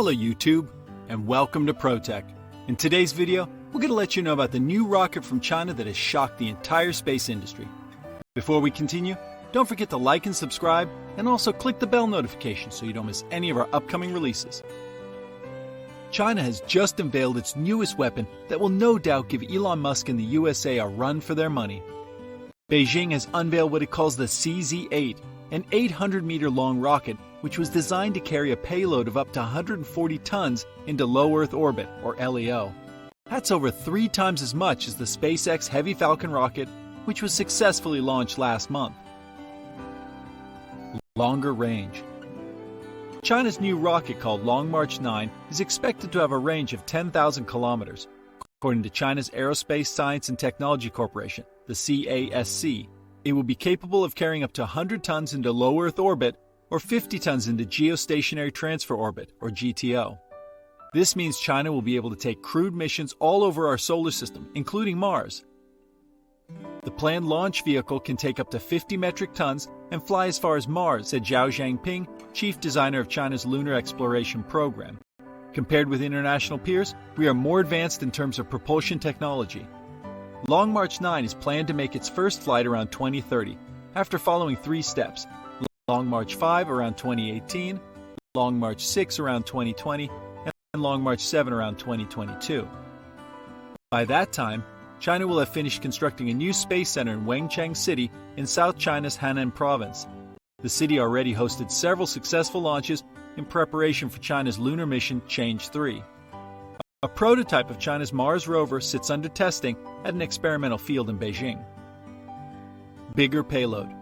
Hello YouTube, and welcome to ProTech. In today's video, we're going to let you know about the new rocket from China that has shocked the entire space industry. Before we continue, don't forget to like and subscribe, and also click the bell notification so you don't miss any of our upcoming releases. China has just unveiled its newest weapon that will no doubt give Elon Musk and the USA a run for their money. Beijing has unveiled what it calls the CZ-8, an 800-meter-long rocket which was designed to carry a payload of up to 140 tons into low Earth orbit, or LEO. That's over 3 times as much as the SpaceX Heavy Falcon rocket, which was successfully launched last month. Longer range. China's new rocket called Long March 9 is expected to have a range of 10,000 kilometers. According to China's Aerospace Science and Technology Corporation, the CASC, it will be capable of carrying up to 100 tons into low Earth orbit or 50 tons into geostationary transfer orbit, or GTO. This means China will be able to take crewed missions all over our solar system, including Mars. The planned launch vehicle can take up to 50 metric tons and fly as far as Mars, said Zhao Jiangping, chief designer of China's lunar exploration program. Compared with international peers, we are more advanced in terms of propulsion technology. Long March 9 is planned to make its first flight around 2030, after following 3 steps: Long March 5 around 2018, Long March 6 around 2020, and Long March 7 around 2022. By that time, China will have finished constructing a new space center in Wenchang City in South China's Henan province. The city already hosted several successful launches in preparation for China's lunar mission Change 3. A prototype of China's Mars rover sits under testing at an experimental field in Beijing. Bigger payload.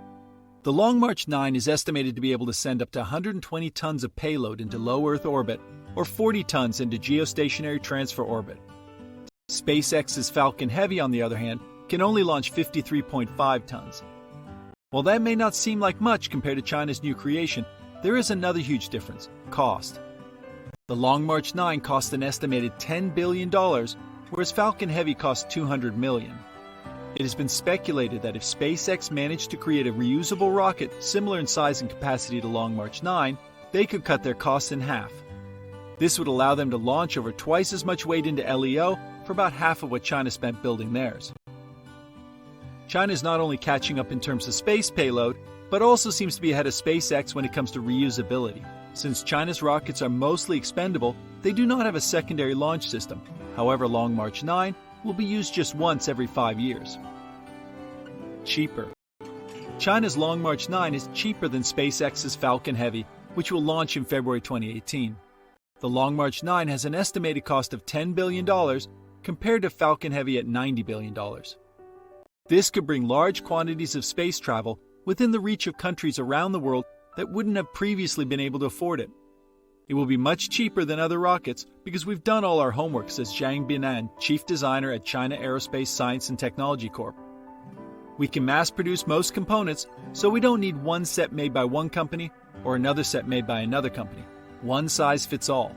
The Long March 9 is estimated to be able to send up to 120 tons of payload into low Earth orbit or 40 tons into geostationary transfer orbit. SpaceX's Falcon Heavy, on the other hand, can only launch 53.5 tons. While that may not seem like much compared to China's new creation, there is another huge difference: cost. The Long March 9 cost an estimated $10 billion, whereas Falcon Heavy cost $200 million. It has been speculated that if SpaceX managed to create a reusable rocket similar in size and capacity to Long March 9, they could cut their costs in half. This would allow them to launch over twice as much weight into LEO for about half of what China spent building theirs. China is not only catching up in terms of space payload, but also seems to be ahead of SpaceX when it comes to reusability. Since China's rockets are mostly expendable, they do not have a secondary launch system. However, Long March 9 will be used just once every 5 years. Cheaper. China's Long March 9 is cheaper than SpaceX's Falcon Heavy, which will launch in February 2018. The Long March 9 has an estimated cost of $10 billion compared to Falcon Heavy at $90 billion. This could bring large quantities of space travel within the reach of countries around the world that wouldn't have previously been able to afford it. It will be much cheaper than other rockets because we've done all our homework, says Zhang Binan, chief designer at China Aerospace Science and Technology Corp. We can mass produce most components, so we don't need one set made by one company or another set made by another company. One size fits all.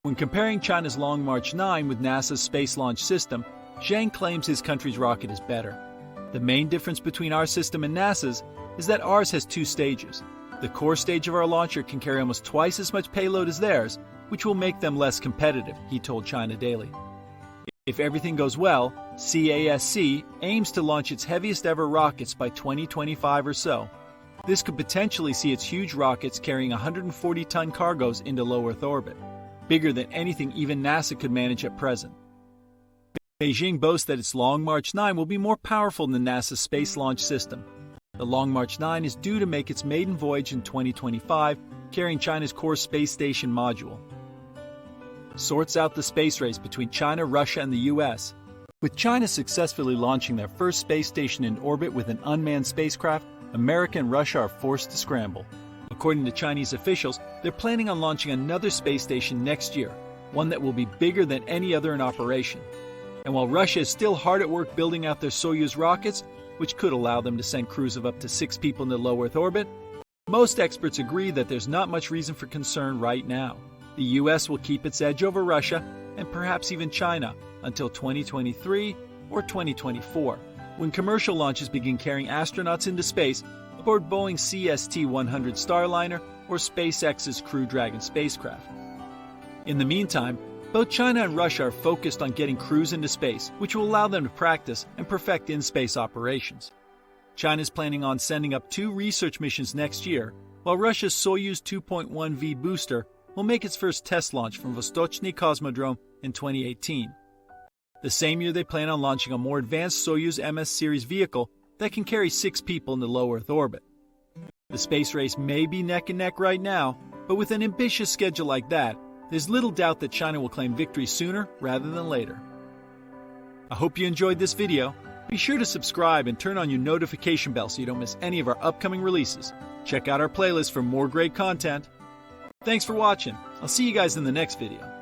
When comparing China's Long March 9 with NASA's Space Launch System, Zhang claims his country's rocket is better. The main difference between our system and NASA's is that ours has 2 stages. The core stage of our launcher can carry almost twice as much payload as theirs, which will make them less competitive, he told China Daily. If everything goes well, CASC aims to launch its heaviest ever rockets by 2025 or so. This could potentially see its huge rockets carrying 140-ton cargoes into low Earth orbit, bigger than anything even NASA could manage at present. Beijing boasts that its Long March 9 will be more powerful than NASA's Space Launch System. The Long March 9 is due to make its maiden voyage in 2025, carrying China's core space station module. Sorts out the space race between China, Russia, and the US. With China successfully launching their first space station in orbit with an unmanned spacecraft, America and Russia are forced to scramble. According to Chinese officials, they're planning on launching another space station next year, one that will be bigger than any other in operation. And while Russia is still hard at work building out their Soyuz rockets, which could allow them to send crews of up to 6 people into low Earth orbit, most experts agree that there's not much reason for concern right now. The US will keep its edge over Russia, and perhaps even China, until 2023 or 2024, when commercial launches begin carrying astronauts into space aboard Boeing's CST-100 Starliner or SpaceX's Crew Dragon spacecraft. In the meantime, both China and Russia are focused on getting crews into space, which will allow them to practice and perfect in-space operations. China is planning on sending up 2 research missions next year, while Russia's Soyuz 2.1V booster will make its first test launch from Vostochny Cosmodrome in 2018. The same year they plan on launching a more advanced Soyuz MS series vehicle that can carry 6 people into low Earth orbit. The space race may be neck and neck right now, but with an ambitious schedule like that, there's little doubt that China will claim victory sooner rather than later. I hope you enjoyed this video. Be sure to subscribe and turn on your notification bell so you don't miss any of our upcoming releases. Check out our playlist for more great content. Thanks for watching. I'll see you guys in the next video.